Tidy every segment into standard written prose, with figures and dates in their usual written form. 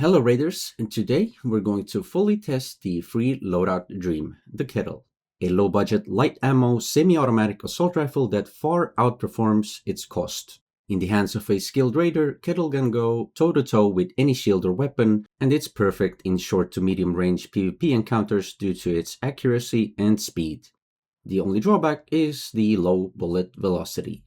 Hello Raiders, and today we're going to fully test the free loadout dream, the Kettle, a low-budget, light ammo, semi-automatic assault rifle that far outperforms its cost. In the hands of a skilled raider, Kettle can go toe-to-toe with any shield or weapon, and it's perfect in short to medium range PvP encounters due to its accuracy and speed. The only drawback is the low bullet velocity.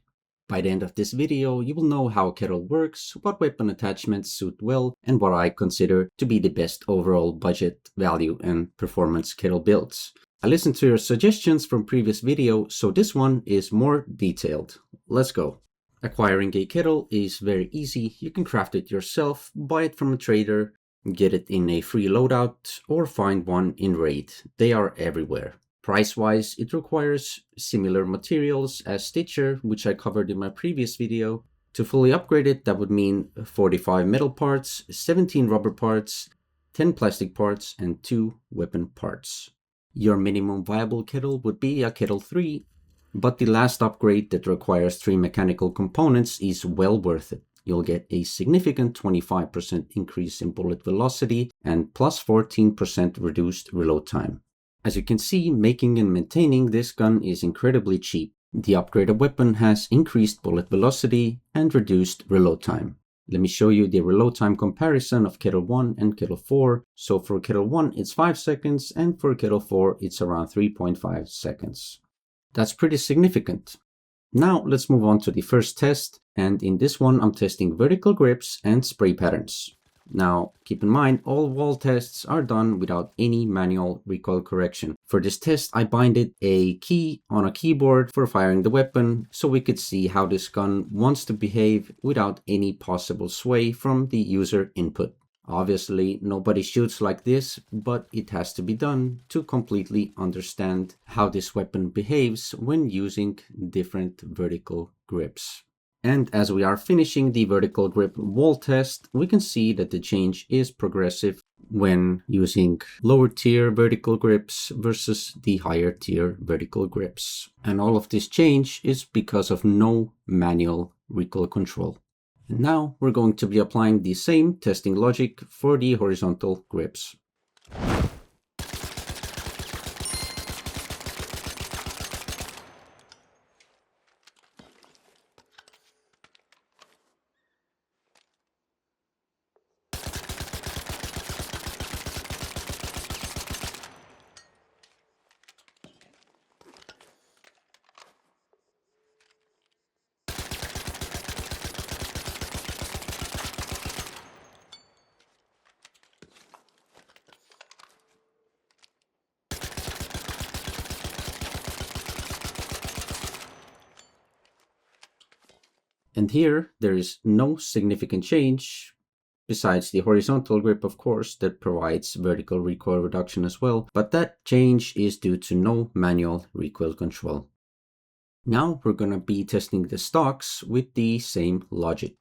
By the end of this video, you will know how Kettle works, what weapon attachments suit well, and what I consider to be the best overall budget, value, and performance Kettle builds. I listened to your suggestions from previous video, so this one is more detailed. Let's go. Acquiring a Kettle is very easy. You can craft it yourself, buy it from a trader, get it in a free loadout, or find one in raid. They are everywhere. Price-wise, it requires similar materials as Stitcher, which I covered in my previous video. To fully upgrade it, that would mean 45 metal parts, 17 rubber parts, 10 plastic parts, and 2 weapon parts. Your minimum viable Kettle would be a Kettle 3, but the last upgrade that requires 3 mechanical components is well worth it. You'll get a significant 25% increase in bullet velocity and plus 14% reduced reload time. As you can see, making and maintaining this gun is incredibly cheap. The upgraded weapon has increased bullet velocity and reduced reload time. Let me show you the reload time comparison of Kettle 1 and Kettle 4. So for Kettle 1 it's 5 seconds and for Kettle 4 it's around 3.5 seconds. That's pretty significant. Now let's move on to the first test, and in this one I'm testing vertical grips and spray patterns. Now, keep in mind, all wall tests are done without any manual recoil correction. For this test, I binded a key on a keyboard for firing the weapon, so we could see how this gun wants to behave without any possible sway from the user input. Obviously, nobody shoots like this, but it has to be done to completely understand how this weapon behaves when using different vertical grips. And as we are finishing the vertical grip wall test, we can see that the change is progressive when using lower tier vertical grips versus the higher tier vertical grips. And all of this change is because of no manual recoil control. And now we're going to be applying the same testing logic for the horizontal grips. And here, there is no significant change, besides the horizontal grip, of course, that provides vertical recoil reduction as well, but that change is due to no manual recoil control. Now we're going to be testing the stocks with the same logic.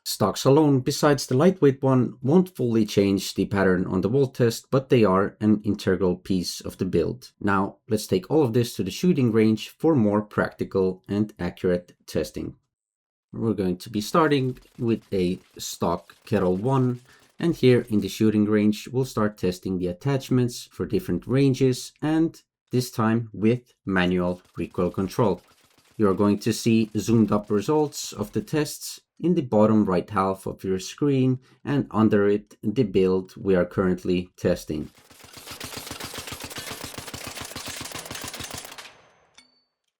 Stocks alone, besides the lightweight one, won't fully change the pattern on the wall test, but they are an integral piece of the build. Now, let's take all of this to the shooting range for more practical and accurate testing. We're going to be starting with a stock Kettle 1, and here in the shooting range, we'll start testing the attachments for different ranges, and this time with manual recoil control. You're going to see zoomed up results of the tests in the bottom right half of your screen, and under it the build we are currently testing.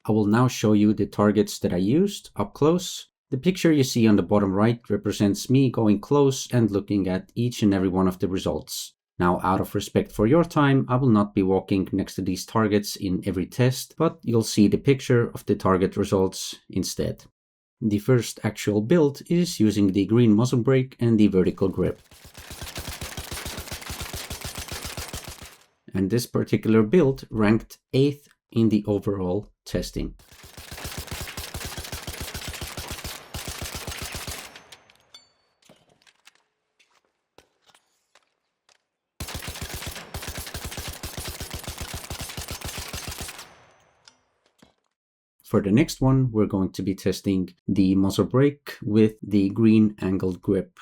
I will now show you the targets that I used up close. The picture you see on the bottom right represents me going close and looking at each and every one of the results. Now, out of respect for your time, I will not be walking next to these targets in every test, but you'll see the picture of the target results instead. The first actual build is using the green muzzle brake and the vertical grip. And this particular build ranked 8th in the overall testing. For the next one, we're going to be testing the muzzle brake with the green angled grip.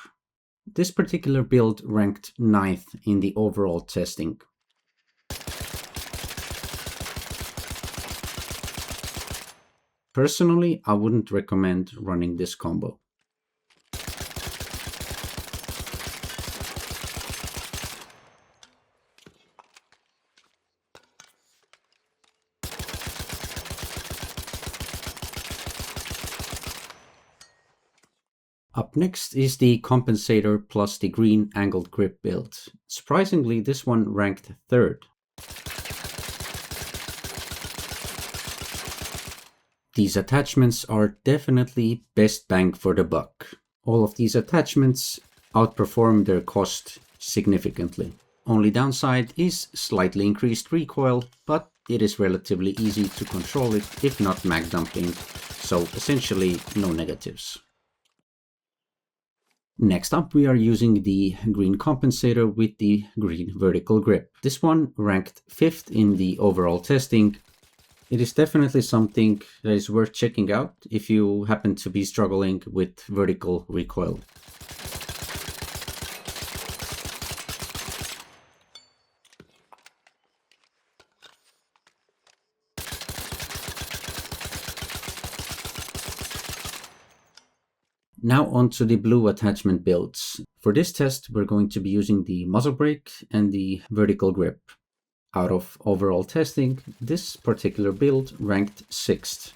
This particular build ranked 9th in the overall testing. Personally, I wouldn't recommend running this combo. Up next is the compensator plus the green angled grip build. Surprisingly, this one ranked 3rd. These attachments are definitely best bang for the buck. All of these attachments outperform their cost significantly. Only downside is slightly increased recoil, but it is relatively easy to control it if not mag dumping, so essentially no negatives. Next up, we are using the green compensator with the green vertical grip. This one ranked 5th in the overall testing. It is definitely something that is worth checking out if you happen to be struggling with vertical recoil. Now on to the blue attachment builds. For this test, we're going to be using the muzzle brake and the vertical grip. Out of overall testing, this particular build ranked 6th.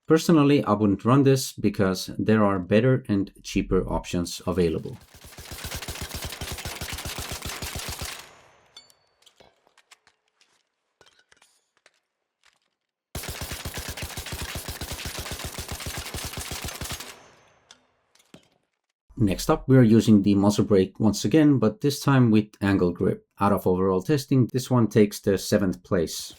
Personally, I wouldn't run this because there are better and cheaper options available. Next up, we are using the muzzle brake once again, but this time with angle grip. Out of overall testing, this one takes the 7th place.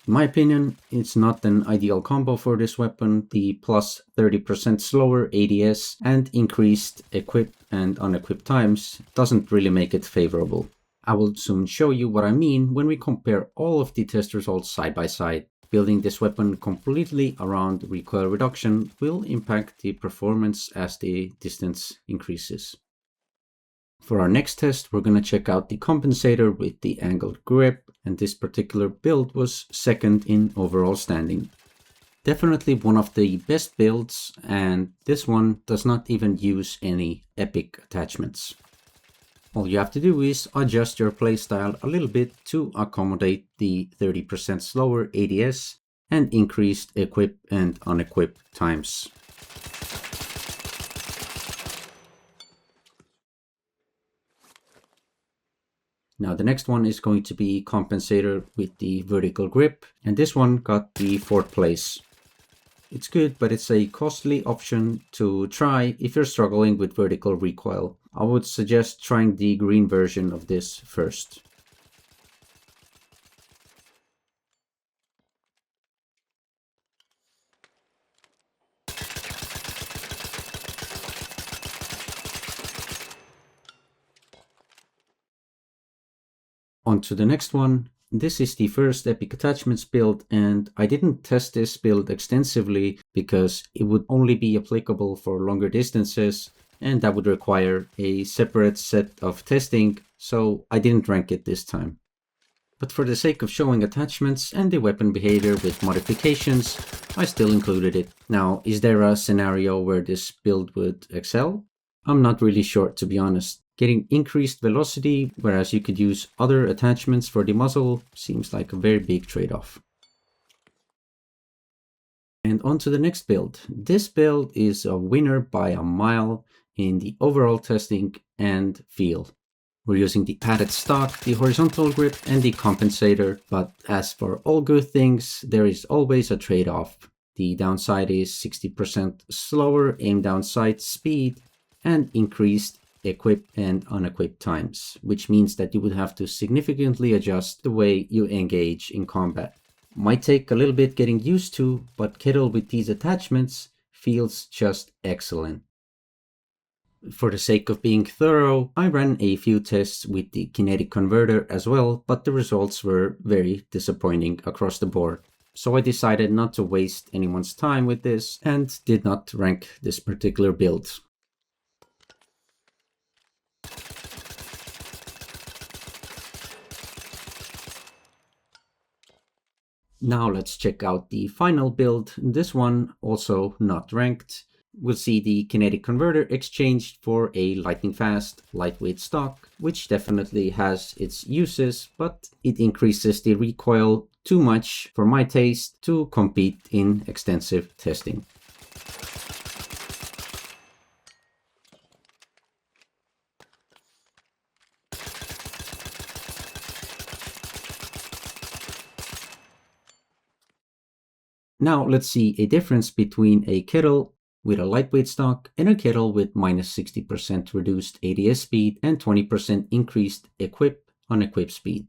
In my opinion, it's not an ideal combo for this weapon. The plus 30% slower ADS and increased equip and unequip times doesn't really make it favorable. I will soon show you what I mean when we compare all of the test results side by side. Building this weapon completely around recoil reduction will impact the performance as the distance increases. For our next test, we're going to check out the compensator with the angled grip, and this particular build was 2nd in overall standing. Definitely one of the best builds, and this one does not even use any epic attachments. All you have to do is adjust your playstyle a little bit to accommodate the 30% slower ADS and increased equip and unequip times. Now the next one is going to be compensator with the vertical grip, and this one got the 4th place. It's good, but it's a costly option to try if you're struggling with vertical recoil. I would suggest trying the green version of this first. On to the next one. This is the first Epic Attachments build, and I didn't test this build extensively because it would only be applicable for longer distances, and that would require a separate set of testing, so I didn't rank it this time. But for the sake of showing attachments and the weapon behavior with modifications, I still included it. Now, is there a scenario where this build would excel? I'm not really sure, to be honest. Getting increased velocity, whereas you could use other attachments for the muzzle, seems like a very big trade-off. And on to the next build. This build is a winner by a mile. in the overall testing and feel. We're using the padded stock, the horizontal grip, and the compensator, but as for all good things, there is always a trade-off. The downside is 60% slower aim down sight speed and increased equip and unequip times, which means that you would have to significantly adjust the way you engage in combat. Might take a little bit getting used to, but Kettle with these attachments feels just excellent. For the sake of being thorough, I ran a few tests with the kinetic converter as well, but the results were very disappointing across the board. So I decided not to waste anyone's time with this and did not rank this particular build. Now let's check out the final build. This one also not ranked. We'll see the kinetic converter exchanged for a lightning fast, lightweight stock, which definitely has its uses, but it increases the recoil too much for my taste to compete in extensive testing. Now let's see a difference between a Kettle with a lightweight stock and a Kettle with minus 60% reduced ADS speed and 20% increased equip-unequip speed.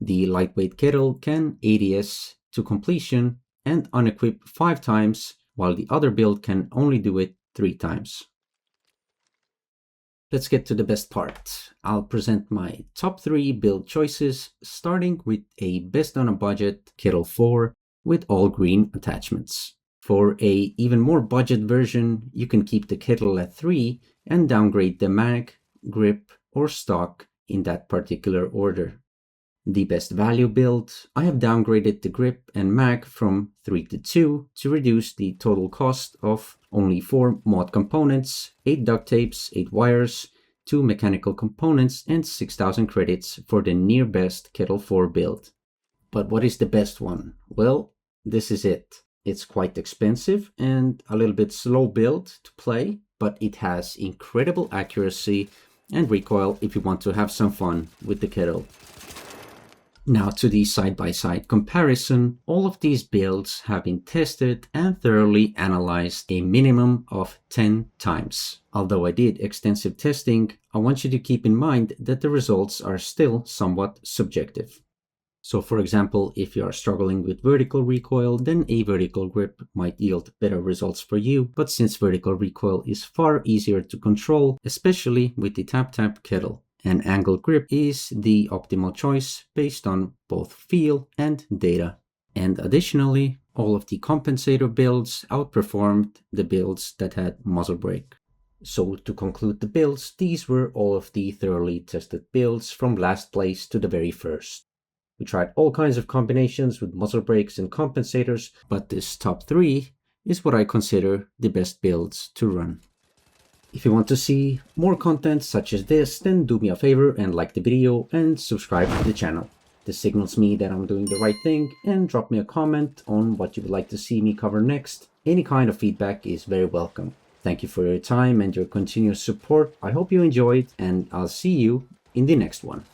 The lightweight Kettle can ADS to completion and unequip 5 times, while the other build can only do it 3 times. Let's get to the best part. I'll present my top 3 build choices, starting with a best on a budget Kettle 4 with all green attachments. For a even more budget version, you can keep the Kettle at 3 and downgrade the mag, grip, or stock in that particular order. The best value build, I have downgraded the grip and mag from 3 to 2 to reduce the total cost of only 4 mod components, 8 duct tapes, 8 wires, 2 mechanical components, and 6,000 credits for the near best Kettle 4 build. But what is the best one? Well, this is it. It's quite expensive and a little bit slow build to play, but it has incredible accuracy and recoil if you want to have some fun with the Kettle. Now to the side-by-side comparison, all of these builds have been tested and thoroughly analyzed a minimum of 10 times. Although I did extensive testing, I want you to keep in mind that the results are still somewhat subjective. So for example, if you are struggling with vertical recoil, then a vertical grip might yield better results for you, but since vertical recoil is far easier to control, especially with the tap-tap Kettle, an angle grip is the optimal choice based on both feel and data. And additionally, all of the compensator builds outperformed the builds that had muzzle brake. So to conclude the builds, these were all of the thoroughly tested builds from last place to the very first. We tried all kinds of combinations with muzzle brakes and compensators, but this top 3 is what I consider the best builds to run. If you want to see more content such as this, then do me a favor and like the video and subscribe to the channel. This signals me that I'm doing the right thing, and drop me a comment on what you would like to see me cover next. Any kind of feedback is very welcome. Thank you for your time and your continuous support. I hope you enjoyed, and I'll see you in the next one.